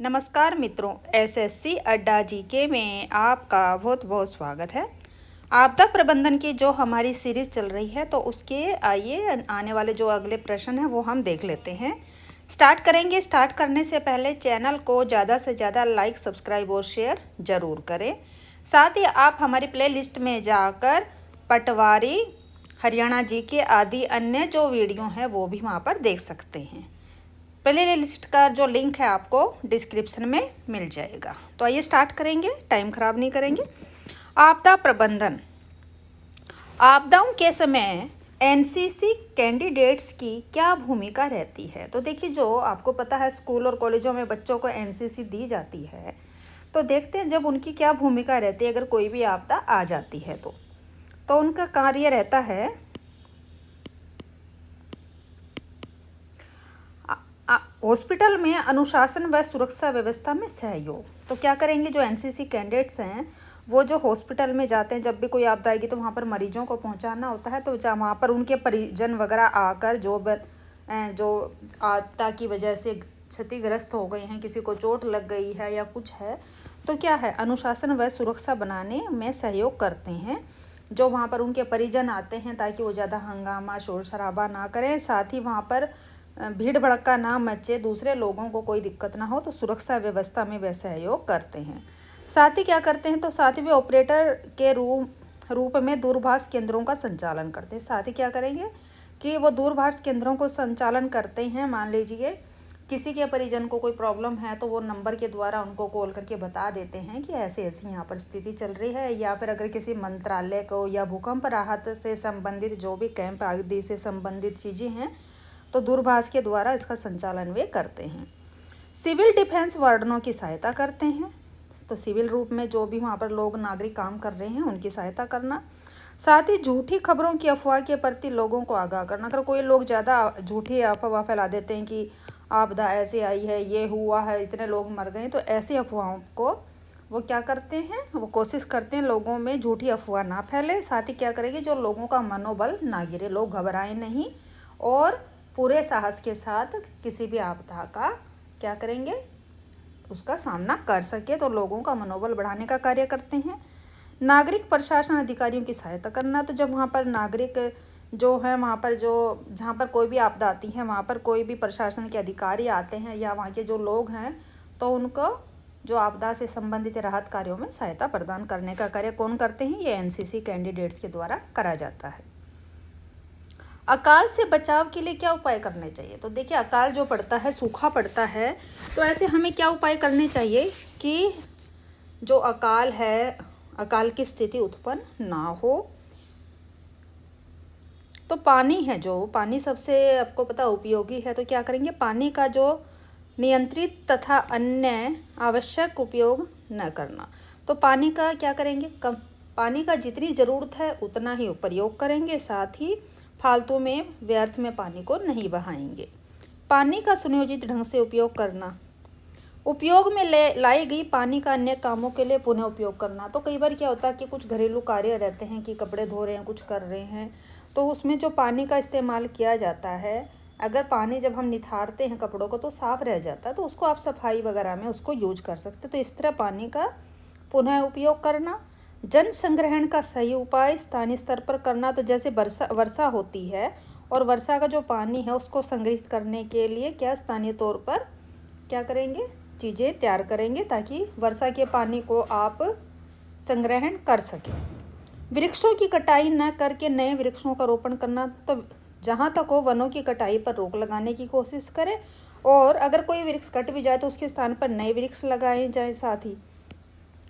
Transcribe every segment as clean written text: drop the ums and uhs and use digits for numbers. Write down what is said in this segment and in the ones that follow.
नमस्कार मित्रों, एसएससी अड्डा जीके में आपका बहुत बहुत स्वागत है। आपदा प्रबंधन की जो हमारी सीरीज़ चल रही है तो उसके आइए आने वाले जो अगले प्रश्न हैं वो हम देख लेते हैं। स्टार्ट करेंगे। स्टार्ट करने से पहले चैनल को ज़्यादा से ज़्यादा लाइक, सब्सक्राइब और शेयर ज़रूर करें। साथ ही आप हमारी प्लेलिस्ट में जाकर पटवारी, हरियाणा जीके आदि अन्य जो वीडियो हैं वो भी वहाँ पर देख सकते हैं। प्ले लिस्ट का जो लिंक है आपको डिस्क्रिप्शन में मिल जाएगा। तो आइए स्टार्ट करेंगे, टाइम खराब नहीं करेंगे। आपदा प्रबंधन। आपदाओं के समय एनसीसी कैंडिडेट्स की क्या भूमिका रहती है? तो देखिए, जो आपको पता है स्कूल और कॉलेजों में बच्चों को एनसीसी दी जाती है, तो देखते हैं जब उनकी क्या भूमिका रहती है। अगर कोई भी आपदा आ जाती है तो उनका कार्य रहता है हॉस्पिटल में अनुशासन व सुरक्षा व्यवस्था में सहयोग। तो क्या करेंगे, जो एनसीसी कैंडिडेट्स हैं वो जो हॉस्पिटल में जाते हैं, जब भी कोई आपदा आएगी तो वहाँ पर मरीजों को पहुँचाना होता है। तो जहाँ वहाँ पर उनके परिजन वगैरह आकर जो आपदा की वजह से क्षतिग्रस्त हो गए हैं, किसी को चोट लग गई है या कुछ है, तो क्या है, अनुशासन व सुरक्षा बनाने में सहयोग करते हैं। जो वहाँ पर उनके परिजन आते हैं ताकि वो ज़्यादा हंगामा शोर शराबा ना करें, साथ ही वहाँ पर भीड़ भड़का ना मचे, दूसरे लोगों को कोई दिक्कत ना हो, तो सुरक्षा व्यवस्था में वे सहयोग करते हैं। साथ ही क्या करते हैं, तो साथ ही वे ऑपरेटर के रूप में दूरभाष केंद्रों का संचालन करते हैं। साथ ही क्या करेंगे कि वो दूरभाष केंद्रों को संचालन करते हैं। मान लीजिए किसी के परिजन को कोई प्रॉब्लम है तो वो नंबर के द्वारा उनको कॉल करके बता देते हैं कि ऐसे ऐसे यहाँ पर स्थिति चल रही है। या फिर अगर किसी मंत्रालय को या भूकंप राहत से संबंधित जो भी कैंप आदि से संबंधित चीज़ें हैं तो दूरभाष के द्वारा इसका संचालन वे करते हैं। सिविल डिफेंस वार्डनों की सहायता करते हैं। तो सिविल रूप में जो भी वहाँ पर लोग नागरिक काम कर रहे हैं उनकी सहायता करना। साथ ही झूठी खबरों की अफवाह के प्रति लोगों को आगाह करना। अगर कोई लोग ज़्यादा झूठी अफवाह फैला देते हैं कि आपदा ऐसे आई है, ये हुआ है, इतने लोग मर गए, तो ऐसी अफवाहों को वो क्या करते हैं, वो कोशिश करते हैं लोगों में झूठी अफवाह ना फैले। साथ ही क्या करेंगे, जो लोगों का मनोबल ना गिरे, लोग घबराएं नहीं और पूरे साहस के साथ किसी भी आपदा का क्या करेंगे, उसका सामना कर सके, तो लोगों का मनोबल बढ़ाने का कार्य करते हैं। नागरिक प्रशासन अधिकारियों की सहायता करना। तो जब वहाँ पर नागरिक जो है, वहाँ पर जो जहाँ पर कोई भी आपदा आती है वहाँ पर कोई भी प्रशासन के अधिकारी आते हैं या वहाँ के जो लोग हैं, तो उनको जो आपदा से संबंधित राहत कार्यों में सहायता प्रदान करने का कार्य कौन करते हैं? ये एनसीसी कैंडिडेट्स के द्वारा करा जाता है। अकाल से बचाव के लिए क्या उपाय करने चाहिए? तो देखिए, अकाल जो पड़ता है, सूखा पड़ता है, तो ऐसे हमें क्या उपाय करने चाहिए कि जो अकाल है, अकाल की स्थिति उत्पन्न ना हो। तो पानी है, जो पानी सबसे आपको पता उपयोगी है, तो क्या करेंगे, पानी का जो नियंत्रित तथा अन्य आवश्यक उपयोग न करना। तो पानी का क्या करेंगे, कम पानी का जितनी ज़रूरत है उतना ही प्रयोग करेंगे। साथ ही फालतू में व्यर्थ में पानी को नहीं बहाएंगे। पानी का सुनियोजित ढंग से उपयोग करना। उपयोग में लाई गई पानी का अन्य कामों के लिए पुनः उपयोग करना। तो कई बार क्या होता है कि कुछ घरेलू कार्य रहते हैं कि कपड़े धो रहे हैं, कुछ कर रहे हैं, तो उसमें जो पानी का इस्तेमाल किया जाता है, अगर पानी जब हम निथारते हैं कपड़ों को तो साफ़ रह जाता है, तो उसको आप सफाई वगैरह में उसको यूज कर सकते। तो इस तरह पानी का पुनः उपयोग करना। जल संग्रहण का सही उपाय स्थानीय स्तर पर करना। तो जैसे वर्षा होती है और वर्षा का जो पानी है उसको संग्रहित करने के लिए क्या स्थानीय तौर पर क्या करेंगे, चीज़ें तैयार करेंगे ताकि वर्षा के पानी को आप संग्रहण कर सकें। वृक्षों की कटाई न करके नए वृक्षों का रोपण करना। तो जहाँ तक हो वनों की कटाई पर रोक लगाने की कोशिश करें, और अगर कोई वृक्ष कट भी जाए तो उसके स्थान पर नए वृक्ष लगाए जाएं, साथ ही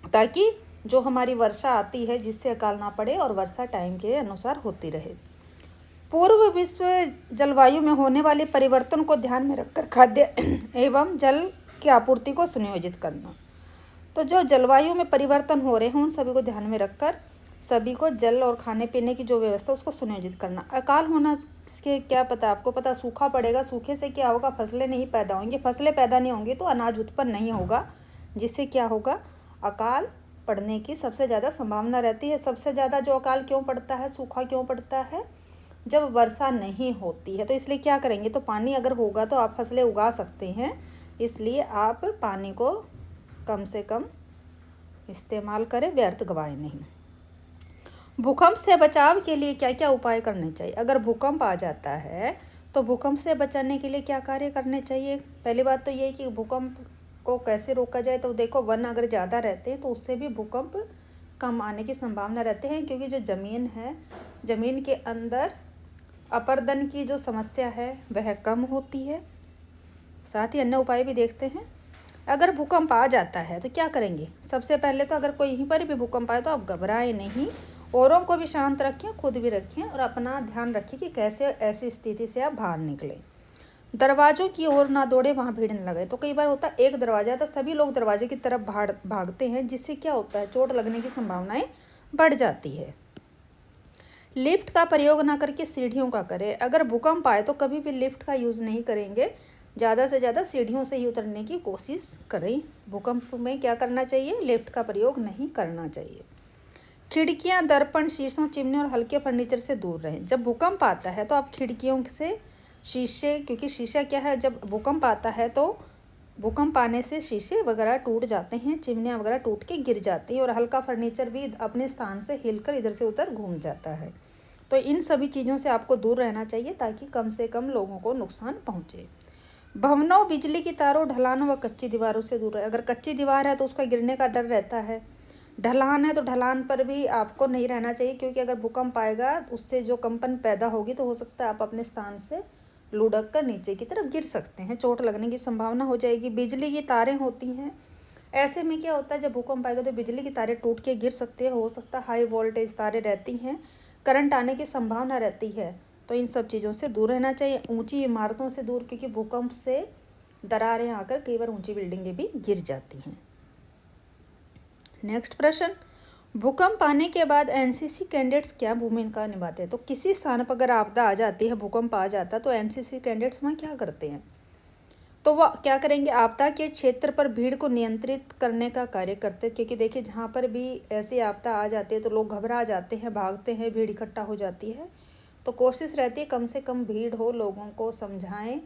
ताकि जो हमारी वर्षा आती है जिससे अकाल ना पड़े और वर्षा टाइम के अनुसार होती रहे। पूर्व विश्व जलवायु में होने वाले परिवर्तन को ध्यान में रखकर खाद्य एवं जल की आपूर्ति को सुनियोजित करना। तो जो जलवायु में परिवर्तन हो रहे हैं उन सभी को ध्यान में रखकर सभी को जल और खाने पीने की जो व्यवस्था उसको सुनियोजित करना। अकाल होना के क्या पता, आपको पता सूखा पड़ेगा, सूखे से क्या होगा, फसलें नहीं पैदा होंगी, फसलें पैदा नहीं होंगी तो अनाज उत्पन्न नहीं होगा, जिससे क्या होगा, अकाल पड़ने की सबसे ज़्यादा संभावना रहती है। सबसे ज़्यादा जो अकाल क्यों पड़ता है, सूखा क्यों पड़ता है, जब वर्षा नहीं होती है। तो इसलिए क्या करेंगे, तो पानी अगर होगा तो आप फसलें उगा सकते हैं, इसलिए आप पानी को कम से कम इस्तेमाल करें, व्यर्थ गवाएं नहीं। भूकंप से बचाव के लिए क्या क्या उपाय करने चाहिए? अगर भूकंप आ जाता है तो भूकंप से बचाने के लिए क्या कार्य करने चाहिए? पहली बात तो ये है कि भूकंप को कैसे रोका जाए। तो देखो, वन अगर ज़्यादा रहते हैं तो उससे भी भूकंप कम आने की संभावना रहते हैं, क्योंकि जो ज़मीन है, ज़मीन के अंदर अपरदन की जो समस्या है वह कम होती है। साथ ही अन्य उपाय भी देखते हैं। अगर भूकंप आ जाता है तो क्या करेंगे? सबसे पहले तो अगर कोई यहीं पर भी भूकंप आए तो आप घबराएं नहीं, औरों को भी शांत रखें, खुद भी रखें और अपना ध्यान रखें कि कैसे ऐसी स्थिति से आप बाहर निकलें। दरवाज़ों की ओर ना दौड़े, वहाँ भीड़ न लगे। तो कई बार होता है एक दरवाज़ा तो सभी लोग दरवाजे की तरफ भागते हैं, जिससे क्या होता है, चोट लगने की संभावनाएं बढ़ जाती है। लिफ्ट का प्रयोग ना करके सीढ़ियों का करें। अगर भूकंप आए तो कभी भी लिफ्ट का यूज़ नहीं करेंगे, ज़्यादा से ज़्यादा सीढ़ियों से ही उतरने की कोशिश करें। भूकंप में क्या करना चाहिए? लिफ्ट का प्रयोग नहीं करना चाहिए। खिड़कियां, दर्पण, शीशों, चिमनी और हल्के फर्नीचर से दूर रहें। जब भूकंप आता है तो आप खिड़कियों से शीशे, क्योंकि शीशा क्या है, जब भूकंप आता है तो भूकंप आने से शीशे वगैरह टूट जाते हैं, चिमनियाँ वगैरह टूट के गिर जाती हैं और हल्का फर्नीचर भी अपने स्थान से हिलकर इधर से उधर घूम जाता है। तो इन सभी चीज़ों से आपको दूर रहना चाहिए ताकि कम से कम लोगों को नुकसान पहुँचे। भवनों, बिजली की तारों, ढलानों व कच्ची दीवारों से दूर रहे। अगर कच्ची दीवार है तो उसका गिरने का डर रहता है, ढलान है तो ढलान पर भी आपको नहीं रहना चाहिए, क्योंकि अगर भूकंप आएगा उससे जो कंपन पैदा होगी तो हो सकता है आप अपने स्थान से लुढ़क कर नीचे की तरफ गिर सकते हैं, चोट लगने की संभावना हो जाएगी। बिजली की तारें होती हैं, ऐसे में क्या होता है, जब भूकंप आएगा तो बिजली की तारें टूट के गिर सकती है, हो सकता है हाई वोल्टेज तारें रहती हैं, करंट आने की संभावना रहती है। तो इन सब चीज़ों से दूर रहना चाहिए। ऊंची इमारतों से दूर, क्योंकि भूकंप से दरारें आकर कई बार ऊंची बिल्डिंगें भी गिर जाती हैं। नेक्स्ट प्रश्न, भूकंप आने के बाद एनसीसी कैडेट्स क्या भूमिका निभाते हैं? तो किसी स्थान पर अगर आपदा आ जाती है, भूकंप आ जाता है, तो एनसीसी कैडेट्स वहाँ क्या करते हैं? तो वह क्या करेंगे? आपदा के क्षेत्र पर भीड़ को नियंत्रित करने का कार्य करते हैं, क्योंकि देखिए जहाँ पर भी ऐसी आपदा आ जाती है तो लोग घबरा जाते हैं, भागते हैं, भीड़ इकट्ठा हो जाती है। तो कोशिश रहती है कम से कम भीड़ हो, लोगों को समझाएं,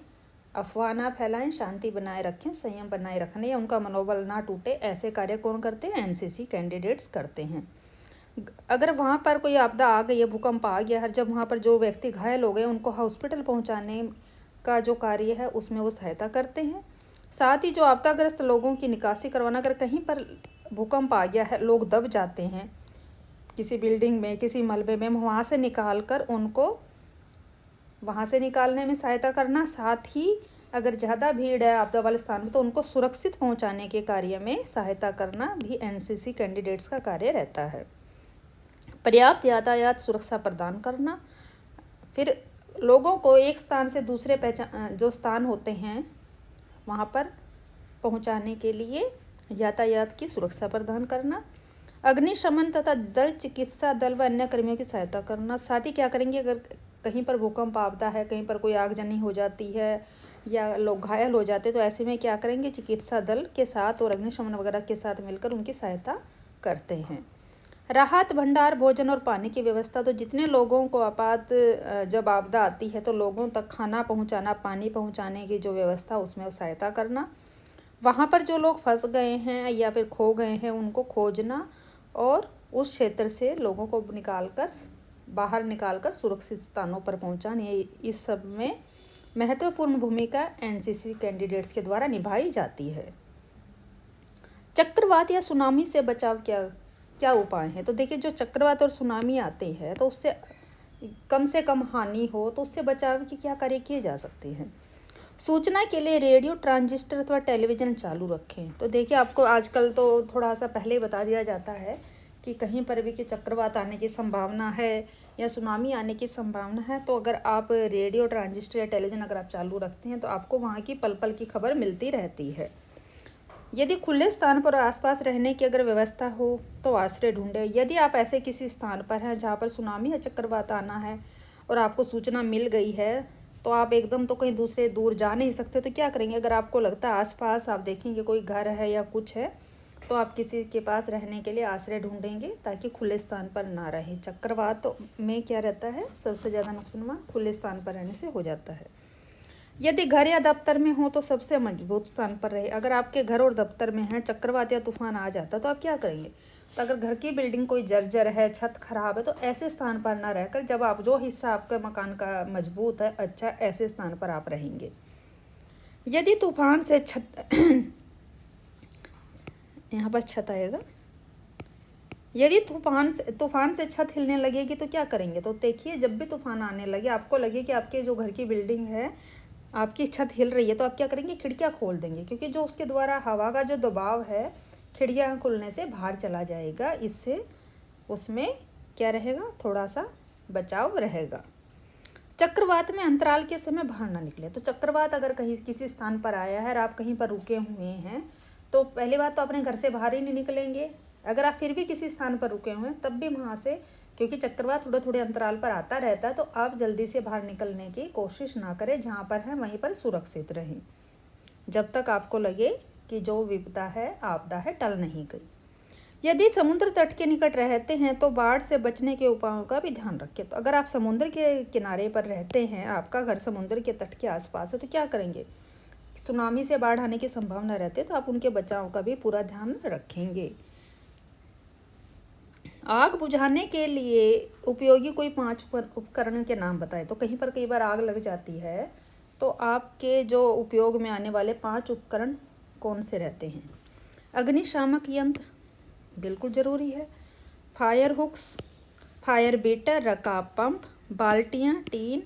अफवाह ना फैलाएं, शांति बनाए रखें, संयम बनाए रखने या उनका मनोबल ना टूटे, ऐसे कार्य कौन करते हैं? एनसीसी कैंडिडेट्स करते हैं। अगर वहाँ पर कोई आपदा आ गई है, भूकंप आ गया है, जब वहाँ पर जो व्यक्ति घायल हो गए उनको हॉस्पिटल पहुँचाने का जो कार्य है उसमें वो सहायता करते हैं। साथ ही जो आपदाग्रस्त लोगों की निकासी करवाना, अगर कहीं पर भूकंप आ गया है, लोग दब जाते हैं किसी बिल्डिंग में, किसी मलबे में, वहाँ से निकाल कर उनको वहाँ से निकालने में सहायता करना। साथ ही अगर ज़्यादा भीड़ है आपदा वाले स्थान में तो उनको सुरक्षित पहुँचाने के कार्य में सहायता करना भी एनसीसी कैंडिडेट्स का कार्य रहता है। पर्याप्त यातायात सुरक्षा प्रदान करना, फिर लोगों को एक स्थान से दूसरे जो स्थान होते हैं वहाँ पर पहुँचाने के लिए यातायात की सुरक्षा प्रदान करना। अग्निशमन तथा दल, चिकित्सा दल व अन्य कर्मियों की सहायता करना। साथ ही क्या करेंगे, अगर कहीं पर भूकंप आपदा है, कहीं पर कोई आगजनी हो जाती है या लोग घायल हो जाते हैं, तो ऐसे में क्या करेंगे, चिकित्सा दल के साथ और अग्निशमन वगैरह के साथ मिलकर उनकी सहायता करते हैं। राहत भंडार, भोजन और पानी की व्यवस्था, तो जितने लोगों को जब आपदा आती है तो लोगों तक खाना पहुंचाना, पानी पहुंचाने की जो व्यवस्था उसमें सहायता करना। वहाँ पर जो लोग फंस गए हैं या फिर खो गए हैं उनको खोजना और उस क्षेत्र से लोगों को बाहर निकालकर सुरक्षित स्थानों पर पहुँचाना, इस सब में महत्वपूर्ण भूमिका एनसीसी कैंडिडेट्स के द्वारा निभाई जाती है। चक्रवात या सुनामी से बचाव क्या उपाय हैं? तो देखिए, जो चक्रवात और सुनामी आते हैं तो उससे से कम हानि हो, तो उससे बचाव के क्या कार्य किए जा सकते हैं? सूचना के लिए रेडियो, ट्रांजिस्टर अथवा टेलीविज़न चालू रखें। तो देखिए, आपको आजकल तो थोड़ा सा पहले बता दिया जाता है कि कहीं पर भी कि चक्रवात आने की संभावना है या सुनामी आने की संभावना है, तो अगर आप रेडियो, ट्रांजिस्टर या टेलीविज़न अगर आप चालू रखते हैं तो आपको वहाँ की पल पल की खबर मिलती रहती है। यदि खुले स्थान पर आसपास रहने की अगर व्यवस्था हो तो आश्रय ढूंढें। यदि आप ऐसे किसी स्थान पर हैं जहाँ पर सुनामी या चक्रवात आना है और आपको सूचना मिल गई है, तो आप एकदम तो कहीं दूर जा नहीं सकते, तो क्या करेंगे, अगर आपको लगता है आसपास आप देखेंगे कोई घर है या कुछ है, तो आप किसी के पास रहने के लिए आश्रय ढूंढेंगे ताकि खुले स्थान पर ना रहें। चक्रवात में क्या रहता है, सबसे ज़्यादा नुकसान खुले स्थान पर रहने से हो जाता है। यदि घर या दफ्तर में हो तो सबसे मजबूत स्थान पर रहे। अगर आपके घर और दफ्तर में है, चक्रवात या तूफान आ जाता तो आप क्या करेंगे? तो अगर घर की बिल्डिंग कोई जर्जर है, छत खराब है, तो ऐसे स्थान पर ना रहकर जब आप जो हिस्सा आपके मकान का मजबूत है, अच्छा, ऐसे स्थान पर आप रहेंगे। यदि तूफान से छत यहाँ पर छत आएगा। यदि तूफान से छत हिलने लगेगी तो क्या करेंगे? तो देखिए, जब भी तूफान आने लगे, आपको लगे कि आपके जो घर की बिल्डिंग है, आपकी छत हिल रही है, तो आप क्या करेंगे? खिड़कियाँ खोल देंगे, क्योंकि जो उसके द्वारा हवा का जो दबाव है खिड़कियाँ खुलने से बाहर चला जाएगा। इससे उसमें क्या रहेगा? थोड़ा सा बचाव रहेगा। चक्रवात में अंतराल के समय बाहर ना निकले। तो चक्रवात अगर कहीं किसी स्थान पर आया है और आप कहीं पर रुके हुए हैं, तो पहली बात तो अपने घर से बाहर ही नहीं निकलेंगे। अगर आप फिर भी किसी स्थान पर रुके हुए हैं तब भी वहाँ से, क्योंकि चक्रवात थोड़े थोड़े अंतराल पर आता रहता है, तो आप जल्दी से बाहर निकलने की कोशिश ना करें। जहाँ पर है वहीं पर सुरक्षित रहें जब तक आपको लगे कि जो विपदा है, आपदा है, टल नहीं गई। यदि समुद्र तट के निकट रहते हैं तो बाढ़ से बचने के उपायों का भी ध्यान रखें। तो अगर आप समुद्र के किनारे पर रहते हैं, आपका घर समुद्र के तट के आसपास है, तो क्या करेंगे? सुनामी से बाढ़ आने की संभावना रहती है, तो आप उनके बचाव का भी पूरा ध्यान रखेंगे। आग बुझाने के लिए उपयोगी कोई 5 उपकरण के नाम बताएं। तो कहीं पर कई बार आग लग जाती है, तो आपके जो उपयोग में आने वाले 5 उपकरण कौन से रहते हैं? अग्निशामक यंत्र बिल्कुल ज़रूरी है, फायर हुक्स, फायर बीटर, रकाब पंप, बाल्टियाँ, टीन।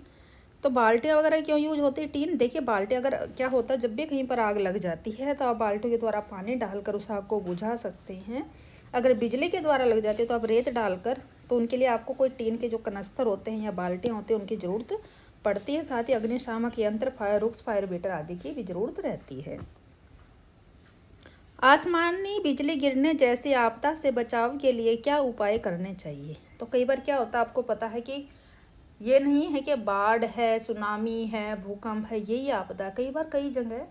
तो बाल्टियाँ वगैरह क्यों यूज होती है? टीन, देखिए बाल्टियाँ, अगर क्या होता है, जब भी कहीं पर आग लग जाती है तो आप बाल्टियों के द्वारा पानी डालकर उस आग को बुझा सकते हैं। अगर बिजली के द्वारा लग जाती है तो आप रेत डालकर, तो उनके लिए आपको कोई टीन के जो कनस्तर होते हैं या बाल्टियाँ होती हैं, उनकी ज़रूरत पड़ती है। साथ ही अग्निशामक यंत्र, फायर हुक्स, फायर बीटर आदि की भी ज़रूरत रहती है। आसमानी बिजली गिरने जैसी आपदा से बचाव के लिए क्या उपाय करने चाहिए? तो कई बार क्या होता है, आपको पता है कि ये नहीं है कि बाढ़ है, सुनामी है, भूकंप है, यही आपदा। कई बार कई जगह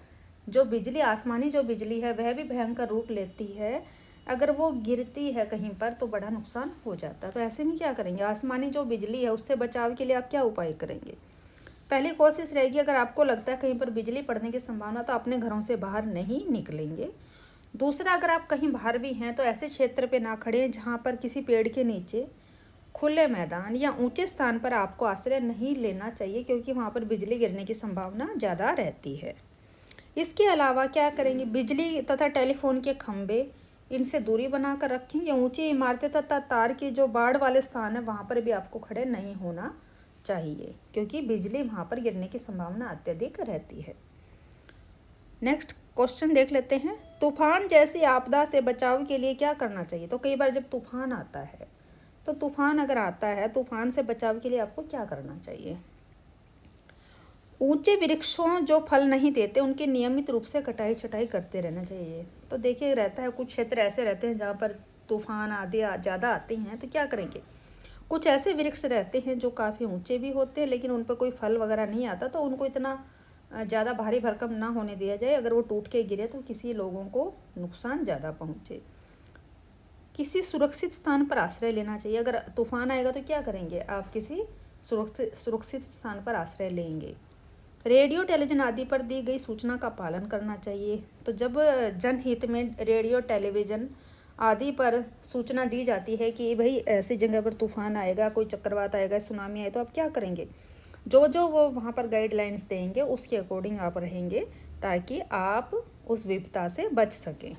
जो बिजली, आसमानी जो बिजली है, वह भी भयंकर रूप लेती है। अगर वो गिरती है कहीं पर तो बड़ा नुकसान हो जाता है। तो ऐसे में क्या करेंगे? आसमानी जो बिजली है उससे बचाव के लिए आप क्या उपाय करेंगे? पहली कोशिश रहेगी, अगर आपको लगता है कहीं पर बिजली पड़ने की संभावना, तो अपने घरों से बाहर नहीं निकलेंगे। दूसरा, अगर आप कहीं बाहर भी हैं तो ऐसे क्षेत्र पे ना खड़े जहाँ पर किसी पेड़ के नीचे, खुले मैदान या ऊंचे स्थान पर आपको आश्रय नहीं लेना चाहिए, क्योंकि वहाँ पर बिजली गिरने की संभावना ज़्यादा रहती है। इसके अलावा क्या करेंगे? बिजली तथा टेलीफोन के खंभे, इनसे दूरी बनाकर रखेंगे। ऊंची इमारतें तथा तार के जो बाढ़ वाले स्थान है वहाँ पर भी आपको खड़े नहीं होना चाहिए, क्योंकि बिजली वहाँ पर गिरने की संभावना अत्यधिक रहती है। नेक्स्ट क्वेश्चन देख लेते हैं। तूफान जैसी आपदा से बचाव के लिए क्या करना चाहिए? तो कई बार जब तूफान आता है, तो तूफान अगर आता है, तूफान से बचाव के लिए आपको क्या करना चाहिए? ऊंचे वृक्षों जो फल नहीं देते उनकी नियमित रूप से कटाई छटाई करते रहना चाहिए। तो देखिए, रहता है कुछ क्षेत्र ऐसे रहते हैं जहाँ पर तूफान आदि ज़्यादा आते हैं, तो क्या करेंगे? कुछ ऐसे वृक्ष रहते हैं जो काफ़ी ऊंचे भी होते हैं, लेकिन उन पर कोई फल वगैरह नहीं आता, तो उनको इतना ज़्यादा भारी भरकम ना होने दिया जाए। अगर वो टूट के गिरे तो किसी लोगों को नुकसान ज़्यादा पहुँचे। किसी सुरक्षित स्थान पर आश्रय लेना चाहिए। अगर तूफान आएगा तो क्या करेंगे? आप किसी सुरक्षित स्थान पर आश्रय लेंगे। रेडियो, टेलीविज़न आदि पर दी गई सूचना का पालन करना चाहिए। तो जब जनहित में रेडियो, टेलीविज़न आदि पर सूचना दी जाती है कि भाई ऐसी जगह पर तूफान आएगा, कोई चक्रवात आएगा, सुनामी आए, तो आप क्या करेंगे? जो वो वहाँ पर गाइडलाइंस देंगे उसके अकॉर्डिंग आप रहेंगे, ताकि आप उस विपदा से बच सकें।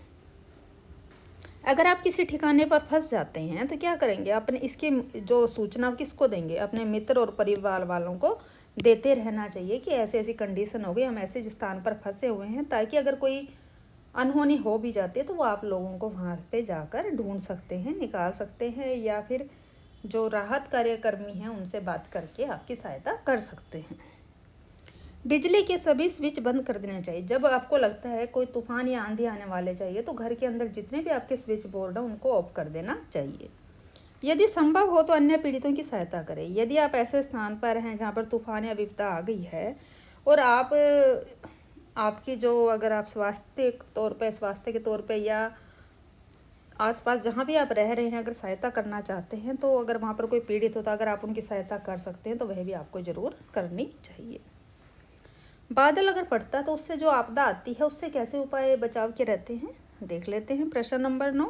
अगर आप किसी ठिकाने पर फंस जाते हैं तो क्या करेंगे? अपने इसकी जो सूचना किसको देंगे? अपने मित्र और परिवार वालों को देते रहना चाहिए कि ऐसे ऐसी कंडीशन हो गई, हम ऐसे स्थान पर फंसे हुए हैं, ताकि अगर कोई अनहोनी हो भी जाती है तो वो आप लोगों को वहाँ पे जाकर ढूंढ सकते हैं, निकाल सकते हैं, या फिर जो राहत कार्यकर्मी हैं उनसे बात करके आपकी सहायता कर सकते हैं। बिजली के सभी स्विच बंद कर देने चाहिए। जब आपको लगता है कोई तूफान या आंधी आने वाले चाहिए, तो घर के अंदर जितने भी आपके स्विच बोर्ड हैं उनको ऑफ कर देना चाहिए। यदि संभव हो तो अन्य पीड़ितों की सहायता करें। यदि आप ऐसे स्थान पर हैं जहाँ पर तूफान या विपदा आ गई है और आपकी जो, अगर आप स्वास्थ्य के तौर पे या आसपास जहाँ भी आप रह रहे हैं, अगर सहायता करना चाहते हैं, तो अगर वहाँ पर कोई पीड़ित होता, अगर आप उनकी सहायता कर सकते हैं तो वह भी आपको ज़रूर करनी चाहिए। बादल अगर फटता है तो उससे जो आपदा आती है उससे कैसे उपाय बचाव के रहते हैं, देख लेते हैं। प्रश्न नंबर 9,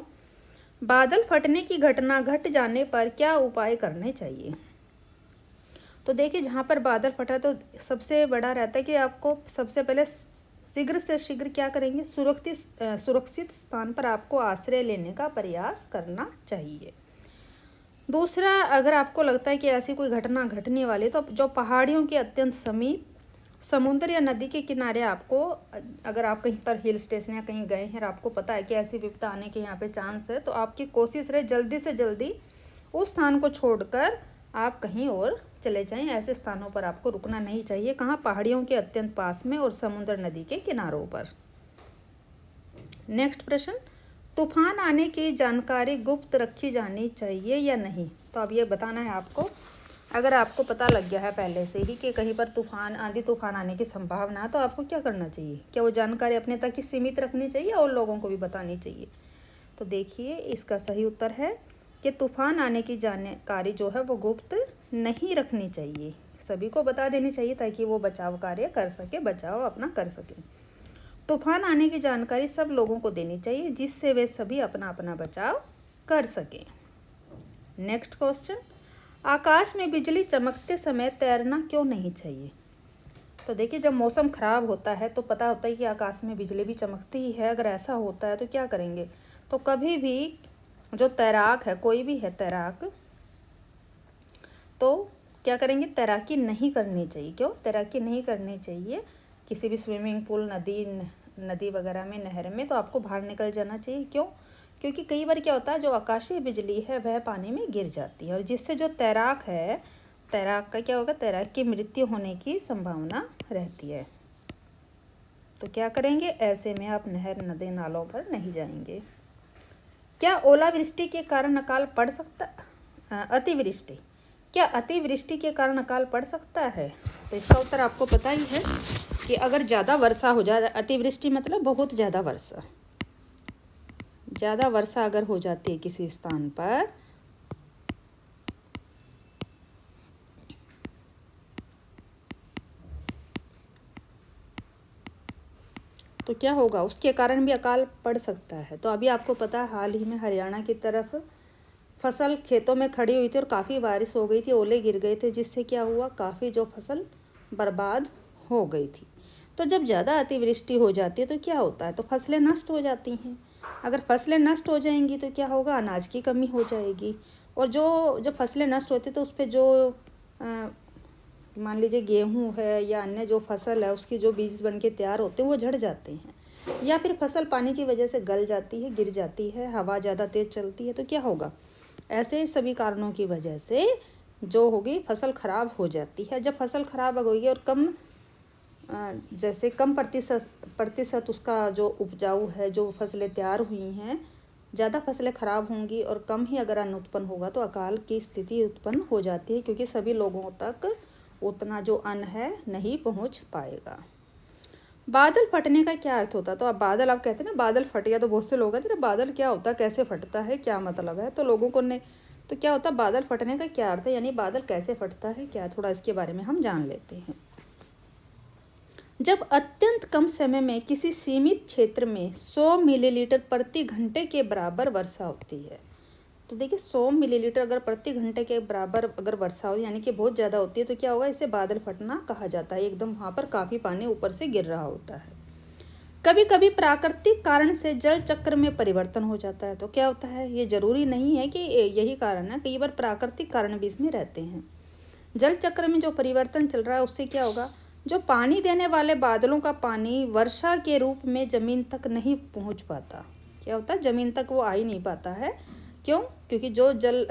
बादल फटने की घटना घट जाने पर क्या उपाय करने चाहिए। तो देखिए जहाँ पर बादल फटा तो सबसे बड़ा रहता है कि आपको सबसे पहले शीघ्र से शीघ्र क्या करेंगे, सुरक्षित स्थान पर आपको आश्रय लेने का प्रयास करना चाहिए। दूसरा, अगर आपको लगता है कि ऐसी कोई घटना घटने वाली है तो जो पहाड़ियों के अत्यंत समीप समुद्र या नदी के किनारे आपको, अगर आप कहीं पर हिल स्टेशन या कहीं गए हैं और आपको पता है कि ऐसी विपदा आने के यहाँ पे चांस है, तो आपकी कोशिश रहे जल्दी से जल्दी उस स्थान को छोड़कर आप कहीं और चले जाएं। ऐसे स्थानों पर आपको रुकना नहीं चाहिए। कहाँ, पहाड़ियों के अत्यंत पास में और समुद्र नदी के किनारों पर। नेक्स्ट प्रश्न, तूफान आने की जानकारी गुप्त रखी जानी चाहिए या नहीं। तो अब ये बताना है आपको। अगर आपको पता लग गया है पहले से ही कि कहीं पर तूफान, आंधी तूफान आने की संभावना है, तो आपको क्या करना चाहिए, क्या वो जानकारी अपने तक ही सीमित रखनी चाहिए और लोगों को भी बतानी चाहिए। तो देखिए इसका सही उत्तर है कि तूफान आने की जानकारी जो है वो गुप्त नहीं रखनी चाहिए, सभी को बता देनी चाहिए ताकि वो बचाव कार्य कर सके, बचाव अपना कर सके। तूफान आने की जानकारी सब लोगों को देनी चाहिए जिससे वे सभी अपना अपना बचाव कर सकें। नेक्स्ट क्वेश्चन, आकाश में बिजली चमकते समय तैरना क्यों नहीं चाहिए। तो देखिए जब मौसम ख़राब होता है तो पता होता है कि आकाश में बिजली भी चमकती ही है। अगर ऐसा होता है तो क्या करेंगे, तो कभी भी जो तैराक है, कोई भी है तैराक, तो क्या करेंगे, तैराकी नहीं करनी चाहिए। क्यों तैराकी नहीं करनी चाहिए, किसी भी स्विमिंग पूल, नदी वगैरह में, नहर में, तो आपको बाहर निकल जाना चाहिए। क्यों, क्योंकि कई बार क्या होता है जो आकाशीय बिजली है वह पानी में गिर जाती है और जिससे जो तैराक है, तैराक का क्या होगा, तैराक की मृत्यु होने की संभावना रहती है। तो क्या करेंगे, ऐसे में आप नहर, नदी, नालों पर नहीं जाएंगे। क्या ओलावृष्टि के कारण अकाल पड़ सकता, अतिवृष्टि, क्या अतिवृष्टि के कारण अकाल पड़ सकता है। तो इसका उत्तर आपको पता ही है कि अगर ज़्यादा वर्षा हो जाए, अतिवृष्टि मतलब बहुत ज़्यादा वर्षा, ज़्यादा वर्षा अगर हो जाती है किसी स्थान पर, तो क्या होगा, उसके कारण भी अकाल पड़ सकता है। तो अभी आपको पता है हाल ही में हरियाणा की तरफ फसल खेतों में खड़ी हुई थी और काफ़ी बारिश हो गई थी, ओले गिर गए थे, जिससे क्या हुआ, काफ़ी जो फसल बर्बाद हो गई थी। तो जब ज़्यादा अतिवृष्टि हो जाती है तो क्या होता है, तो फसलें नष्ट हो जाती हैं। अगर फसलें नष्ट हो जाएंगी तो क्या होगा, अनाज की कमी हो जाएगी। और जो फसलें नष्ट होती तो उस पर जो मान लीजिए गेहूँ है या अन्य जो फसल है उसकी जो बीज बन के तैयार होते हैं वो झड़ जाते हैं, या फिर फसल पानी की वजह से गल जाती है, गिर जाती है, हवा ज़्यादा तेज़ चलती है, तो क्या होगा, ऐसे सभी कारणों की वजह से जो होगी फसल खराब हो जाती है। जब फसल खराब होगी और जैसे कम प्रतिशत उसका जो उपजाऊ है, जो फसलें तैयार हुई हैं, ज़्यादा फसलें खराब होंगी और कम ही अगर अन्न उत्पन्न होगा तो अकाल की स्थिति उत्पन्न हो जाती है, क्योंकि सभी लोगों तक उतना जो अन्न है नहीं पहुंच पाएगा। बादल फटने का क्या अर्थ होता है, तो अब बादल, आप कहते हैं ना बादल फट गया, तो बहुत से लोग कहते हैं बादल क्या होता है, कैसे फटता है, क्या मतलब है, तो लोगों को ने तो क्या होता है, बादल फटने का क्या अर्थ है, यानी बादल कैसे फटता है, क्या, थोड़ा इसके बारे में हम जान लेते हैं। जब अत्यंत कम समय में किसी सीमित क्षेत्र में 100 मिलीलीटर प्रति घंटे के बराबर वर्षा होती है, तो देखिए 100 मिलीलीटर अगर प्रति घंटे के बराबर अगर वर्षा हो, यानी कि बहुत ज़्यादा होती है, तो क्या होगा, इसे बादल फटना कहा जाता है। एकदम वहाँ पर काफ़ी पानी ऊपर से गिर रहा होता है। कभी कभी प्राकृतिक कारण से जल चक्र में परिवर्तन हो जाता है, तो क्या होता है, ये जरूरी नहीं है कि यही कारण है, कई बार प्राकृतिक कारण भी इसमें रहते हैं। जल चक्र में जो परिवर्तन चल रहा है उससे क्या होगा, जो पानी देने वाले बादलों का पानी वर्षा के रूप में ज़मीन तक नहीं पहुंच पाता, क्या होता है, ज़मीन तक वो आ ही नहीं पाता है। क्यों, क्योंकि जो जल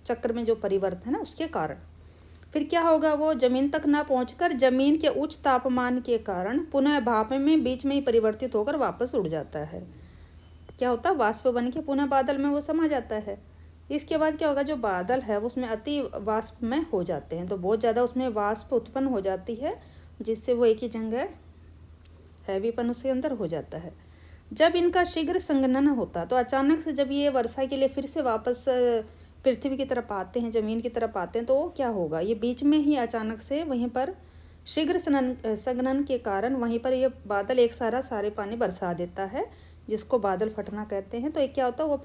चक्र में जो परिवर्तन है ना उसके कारण फिर क्या होगा, वो ज़मीन तक ना पहुंचकर ज़मीन के उच्च तापमान के कारण पुनः भाप में बीच में ही परिवर्तित होकर वापस उड़ जाता है। क्या होता है, वाष्प बन के पुनः बादल में वो समा जाता है। इसके बाद क्या होगा, जो बादल है उसमें अति वाष्पमय हो जाते हैं, तो बहुत ज़्यादा उसमें वाष्प उत्पन्न हो जाती है, जिससे वो एक ही जगह हैवीपन उसके अंदर हो जाता है। जब इनका शीघ्र संघनन होता तो अचानक से जब ये वर्षा के लिए फिर से वापस पृथ्वी की तरफ आते हैं, ज़मीन की तरफ आते हैं, तो क्या होगा, ये बीच में ही अचानक से वहीं पर शीघ्र संघनन के कारण वहीं पर ये बादल एक सारे पानी बरसा देता है, जिसको बादल फटना कहते हैं। तो एक क्या होता है, वो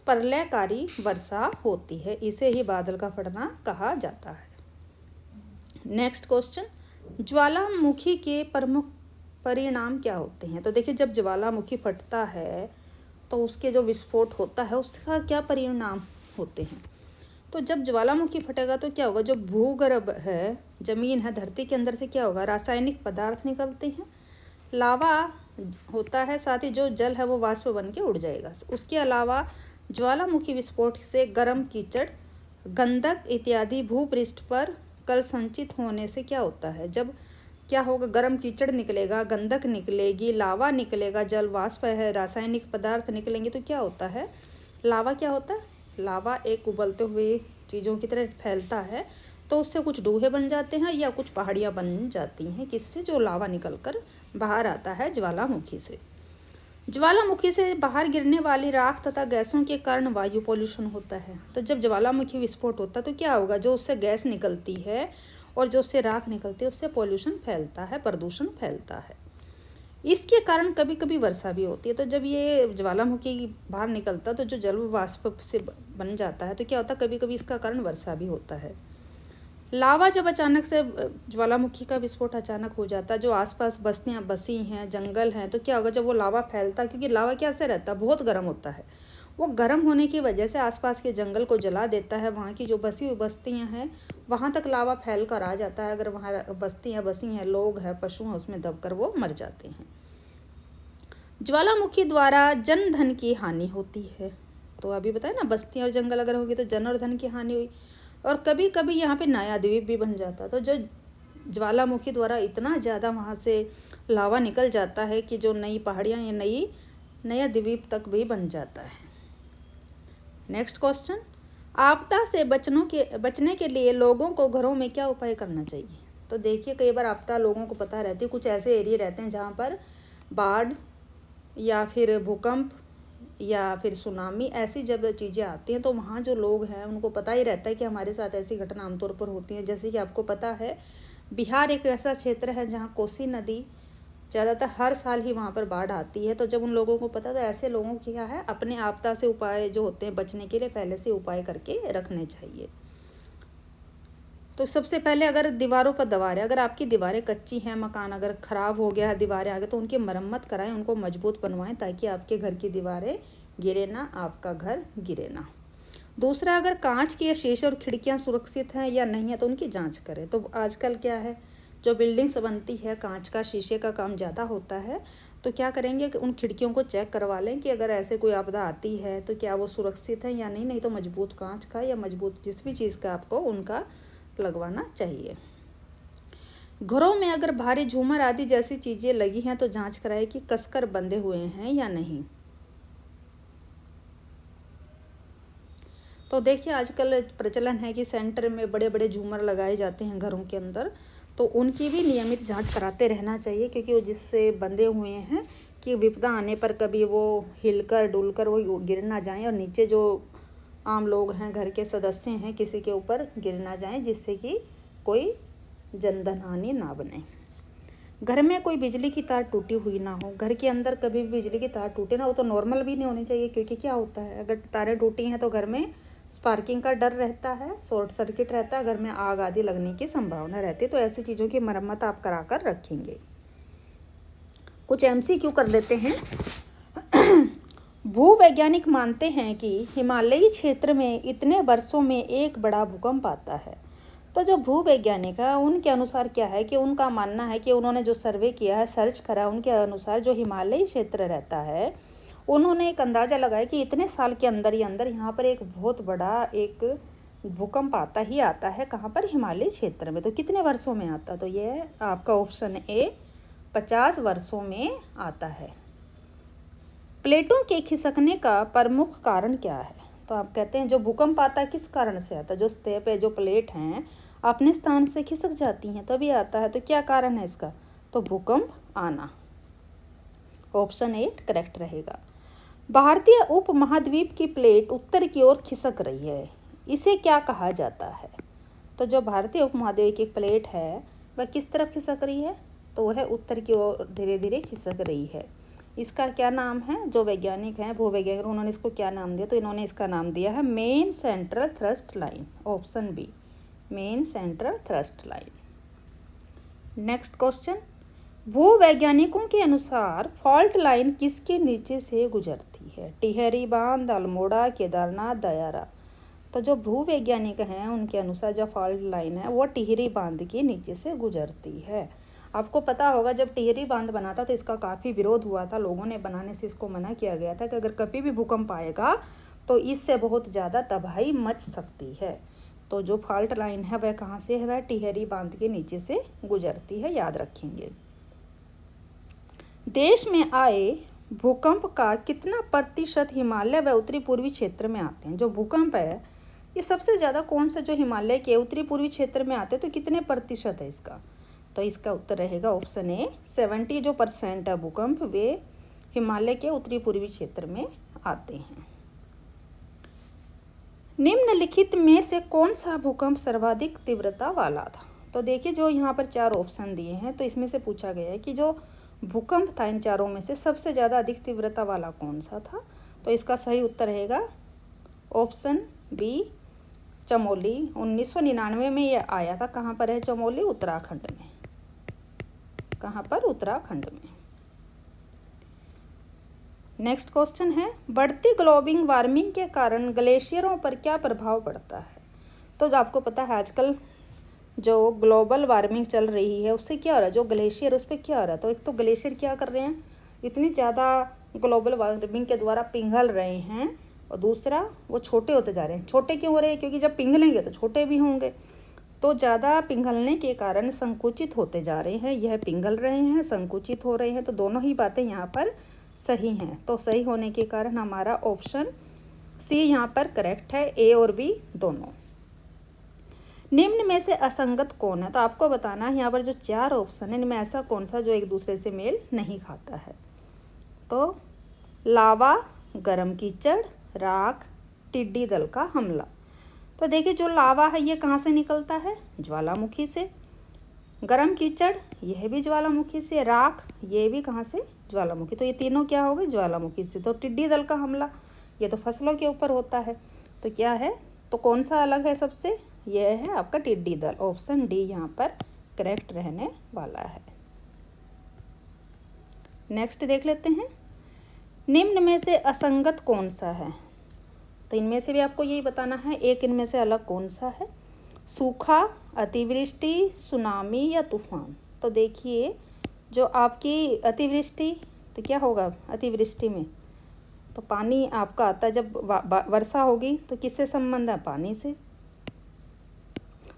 प्रलयकारी वर्षा होती है, इसे ही बादल का फटना कहा जाता है। नेक्स्ट क्वेश्चन, ज्वालामुखी के प्रमुख परिणाम क्या होते हैं? तो देखिए, जब ज्वालामुखी फटता है तो उसके जो विस्फोट होता है उसका क्या परिणाम होते हैं? तो जब ज्वालामुखी फटेगा तो क्या होगा, जो भूगर्भ है, जमीन है, धरती के अंदर से क्या होगा, रासायनिक पदार्थ निकलते हैं, लावा होता है, साथ ही जो जल है वो वाष्प बन के उड़ जाएगा। उसके अलावा ज्वालामुखी विस्फोट से गर्म कीचड़, गंधक इत्यादि भूपृष्ठ पर कल संचित होने से क्या होता है, जब क्या होगा, गर्म कीचड़ निकलेगा, गंधक निकलेगी, लावा निकलेगा, जल वाष्प है, रासायनिक पदार्थ निकलेंगे, तो क्या होता है, लावा क्या होता है, लावा एक उबलते हुए चीज़ों की तरह फैलता है, तो उससे कुछ डूहे बन जाते हैं या कुछ पहाड़ियाँ बन जाती हैं, किससे, जो लावा निकलकर बाहर आता है ज्वालामुखी से। ज्वालामुखी से बाहर गिरने वाली राख तथा गैसों के कारण वायु पोल्यूशन होता है। तो जब ज्वालामुखी विस्फोट होता है तो क्या होगा, जो उससे गैस निकलती है और जो उससे राख निकलती है उससे पोल्यूशन फैलता है, प्रदूषण फैलता है। इसके कारण कभी कभी वर्षा भी होती है। तो जब ये ज्वालामुखी बाहर निकलता है तो जो जल वाष्प से बन जाता है तो क्या होता है, कभी कभी इसका कारण वर्षा भी होता है। लावा जब अचानक से, ज्वालामुखी का विस्फोट अचानक हो जाता है, जो आसपास बस्तियाँ बसी हैं, जंगल हैं, तो क्या होगा, जब वो लावा फैलता है, क्योंकि लावा कैसे रहता है, बहुत गर्म होता है, वो गर्म होने की वजह से आसपास के जंगल को जला देता है, वहाँ की जो बसी हुई बस्तियाँ हैं वहाँ तक लावा फैल कर आ जाता है। अगर वहाँ बस्तियाँ बसी हैं, लोग हैं, पशु हैं, उसमें दबकर वो मर जाते हैं। ज्वालामुखी द्वारा जन धन की हानि होती है। तो अभी बताया ना, बस्तियाँ और जंगल अगर होगी तो जन और धन की हानि हुई, और कभी कभी यहाँ पे नया द्वीप भी बन जाता है। तो जो ज्वालामुखी द्वारा इतना ज़्यादा वहाँ से लावा निकल जाता है कि जो नई पहाड़ियाँ या नया द्वीप तक भी बन जाता है। नेक्स्ट क्वेश्चन, आपदा से बचने के लिए लोगों को घरों में क्या उपाय करना चाहिए? तो देखिए, कई बार आपदा लोगों को पता रहती है, कुछ ऐसे एरिया रहते हैं जहाँ पर बाढ़ या फिर भूकंप या फिर सुनामी, ऐसी जब चीज़ें आती हैं तो वहाँ जो लोग हैं उनको पता ही रहता है कि हमारे साथ ऐसी घटना आमतौर पर होती है। जैसे कि आपको पता है, बिहार एक ऐसा क्षेत्र है जहाँ कोसी नदी ज़्यादातर हर साल ही वहाँ पर बाढ़ आती है। तो जब उन लोगों को पता, तो ऐसे लोगों की क्या है, अपने आपदा से उपाय जो होते हैं बचने के लिए पहले से उपाय करके रखने चाहिए। तो सबसे पहले, अगर दीवारों पर दीवारें, अगर आपकी दीवारें कच्ची हैं, मकान अगर ख़राब हो गया है, दीवारें आ गए, तो उनकी मरम्मत कराएं, उनको मजबूत बनवाएं, ताकि आपके घर की दीवारें गिरे ना, आपका घर गिरे ना। दूसरा, अगर कांच के शीशे और खिड़कियां सुरक्षित हैं या नहीं है तो उनकी जांच करें। तो आजकल क्या है, जो बिल्डिंग्स बनती है, कांच का, शीशे का काम ज़्यादा होता है, तो क्या करेंगे कि उन खिड़कियों को चेक करवा लें कि अगर ऐसे कोई आपदा आती है तो क्या वो सुरक्षित है या नहीं। नहीं तो मजबूत कांच का या मजबूत जिस भी चीज़ का आपको उनका लगवाना चाहिए। घरों में अगर भारी झूमर आदि जैसी चीज़ें लगी हैं तो जांच कराएं कि कसकर बंधे हुए हैं या नहीं। तो देखिए, आजकल प्रचलन है कि सेंटर में बड़े बड़े झूमर लगाए जाते हैं घरों के अंदर, तो उनकी भी नियमित जांच कराते रहना चाहिए, क्योंकि वो जिससे बंधे हुए हैं कि विपदा आने पर कभी वो हिलकर डुलकर वो गिर ना जाएं, और नीचे जो आम लोग हैं, घर के सदस्य हैं, किसी के ऊपर गिर ना जाएं, जिससे कि कोई जनधन हानि ना बने। घर में कोई बिजली की तार टूटी हुई ना हो। घर के अंदर कभी भी बिजली की तार टूटे ना, वो तो नॉर्मल भी नहीं होनी चाहिए, क्योंकि क्या होता है, अगर तारें टूटी हैं तो घर में स्पार्किंग का डर रहता है, शॉर्ट सर्किट रहता है, घर में आग आदि लगने की संभावना रहती है। तो ऐसी चीज़ों की मरम्मत आप करा कर रखेंगे। कुछ MCQ कर लेते हैं। भूवैज्ञानिक मानते हैं कि हिमालयी क्षेत्र में इतने वर्षों में एक बड़ा भूकंप आता है। तो जो भूवैज्ञानिक है उनके अनुसार क्या है कि उनका मानना है कि उन्होंने जो सर्वे किया है, सर्च करा, उनके अनुसार जो हिमालयी क्षेत्र रहता है, उन्होंने एक अंदाज़ा लगाया कि इतने साल के अंदर ही अंदर यहाँ पर एक बहुत बड़ा एक भूकंप आता ही आता है। कहाँ पर, हिमालयी क्षेत्र में। तो कितने वर्षों में आता? तो ये आपका ऑप्शन ए 50 वर्षों में आता है। प्लेटों के खिसकने का प्रमुख कारण क्या है? तो आप कहते हैं जो भूकंप आता है किस कारण से आता है, जो सतह पे जो प्लेट हैं अपने स्थान से खिसक जाती हैं तभी आता है। तो क्या कारण है इसका? तो भूकंप आना। ऑप्शन 8 करेक्ट रहेगा। भारतीय उपमहाद्वीप की प्लेट उत्तर की ओर खिसक रही है, इसे क्या कहा जाता है? तो जो भारतीय उपमहाद्वीप की एक प्लेट है वह किस तरफ खिसक रही है, तो वह उत्तर की ओर धीरे धीरे खिसक रही है। इसका क्या नाम है, जो वैज्ञानिक हैं भूवैज्ञानिक उन्होंने इसको क्या नाम दिया, तो इन्होंने इसका नाम दिया है main central thrust line, option b main central thrust line. Next question, भूवैज्ञानिकों के अनुसार फॉल्ट लाइन किसके नीचे से गुजरती है, टिहरी बांध, अल्मोड़ा, केदारनाथ, दयारा। तो जो भूवैज्ञानिक हैं उनके अनुसार जो फॉल्ट लाइन है वो टिहरी बांध के नीचे से गुजरती है। आपको पता होगा जब टिहरी बांध बना था तो इसका काफ़ी विरोध हुआ था, लोगों ने बनाने से इसको मना किया गया था कि अगर कभी भी भूकंप आएगा तो इससे बहुत ज़्यादा तबाही मच सकती है। तो जो फॉल्ट लाइन है वह कहाँ से है, वह टिहरी बांध के नीचे से गुजरती है, याद रखेंगे। देश में आए भूकंप का कितना प्रतिशत हिमालय व उत्तरी पूर्वी क्षेत्र में आते हैं। जो भूकंप है ये सबसे ज़्यादा कौन सा जो हिमालय के उत्तरी पूर्वी क्षेत्र में आते हैं, तो कितने प्रतिशत है इसका, तो इसका उत्तर रहेगा ऑप्शन ए 70% है भूकंप वे हिमालय के उत्तरी पूर्वी क्षेत्र में आते हैं। निम्नलिखित में से कौन सा भूकंप सर्वाधिक तीव्रता वाला था, तो देखिए जो यहाँ पर 4 ऑप्शन दिए हैं तो इसमें से पूछा गया है कि जो भूकंप था इन चारों में से सबसे ज़्यादा अधिक तीव्रता वाला कौन सा था, तो इसका सही उत्तर रहेगा ऑप्शन बी चमोली। 1999 में ये आया था, कहाँ पर है चमोली, उत्तराखंड में, कहाँ पर, उत्तराखंड में। नेक्स्ट क्वेश्चन है, बढ़ती ग्लोबल वार्मिंग के कारण ग्लेशियरों पर क्या प्रभाव पड़ता है। तो जो आपको पता है आजकल जो ग्लोबल वार्मिंग चल रही है उससे क्या हो रहा है, जो ग्लेशियर उस पर क्या हो रहा है, तो एक तो ग्लेशियर क्या कर रहे हैं, इतनी ज़्यादा ग्लोबल वार्मिंग के द्वारा पिघल रहे हैं, और दूसरा वो छोटे होते जा रहे हैं। छोटे क्यों हो रहे हैं, क्योंकि जब पिघलेंगे तो छोटे भी होंगे, तो ज़्यादा पिघलने के कारण संकुचित होते जा रहे हैं, यह पिघल रहे हैं, संकुचित हो रहे हैं, तो दोनों ही बातें यहाँ पर सही हैं। तो सही होने के कारण हमारा ऑप्शन सी यहाँ पर करेक्ट है, ए और बी दोनों। निम्न में से असंगत कौन है, तो आपको बताना है यहाँ पर जो 4 ऑप्शन है इनमें ऐसा कौन सा जो एक दूसरे से मेल नहीं खाता है। तो लावा, गरम कीचड़, राख, टिड्डी दल का हमला। तो देखिए जो लावा है ये कहाँ से निकलता है, ज्वालामुखी से। गरम कीचड़ यह भी ज्वालामुखी से, राख ये भी कहाँ से, ज्वालामुखी। तो ये तीनों क्या हो गए, ज्वालामुखी से। तो टिड्डी दल का हमला ये तो फसलों के ऊपर होता है, तो क्या है, तो कौन सा अलग है सबसे, यह है आपका टिड्डी दल, ऑप्शन डी यहाँ पर करेक्ट रहने वाला है। नेक्स्ट देख लेते हैं, निम्न में से असंगत कौन सा है, तो इनमें से भी आपको यही बताना है एक इनमें से अलग कौन सा है, सूखा, अतिवृष्टि, सुनामी या तूफान। तो देखिए जो आपकी अतिवृष्टि, तो क्या होगा अतिवृष्टि में, तो पानी आपका आता है, जब वर्षा होगी तो किससे संबंध है, पानी से।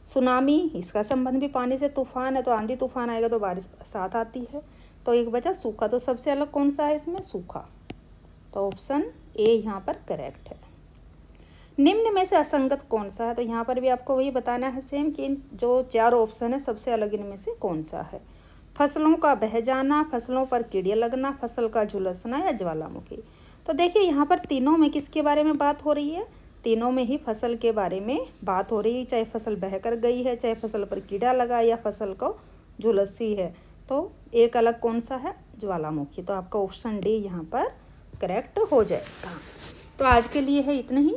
सुनामी इसका संबंध भी पानी से, तूफान है तो आंधी तूफान आएगा तो बारिश साथ आती है। तो एक बचा सूखा, तो सबसे अलग कौन सा है इसमें, सूखा। तो ऑप्शन ए यहाँ पर करेक्ट है। निम्न में से असंगत कौन सा है, तो यहाँ पर भी आपको वही बताना है सेम कि जो 4 ऑप्शन है सबसे अलग इनमें से कौन सा है। फसलों का बह जाना, फसलों पर कीड़े लगना, फसल का झुलसना या ज्वालामुखी। तो देखिए यहाँ पर तीनों में किसके बारे में बात हो रही है, तीनों में ही फसल के बारे में बात हो रही है, चाहे फसल बह कर गई है, चाहे फसल पर कीड़ा लगा या फसल को झुलसी है। तो एक अलग कौन सा है, ज्वालामुखी। तो आपका ऑप्शन डी यहाँ पर करेक्ट हो जाएगा। तो आज के लिए है इतना ही।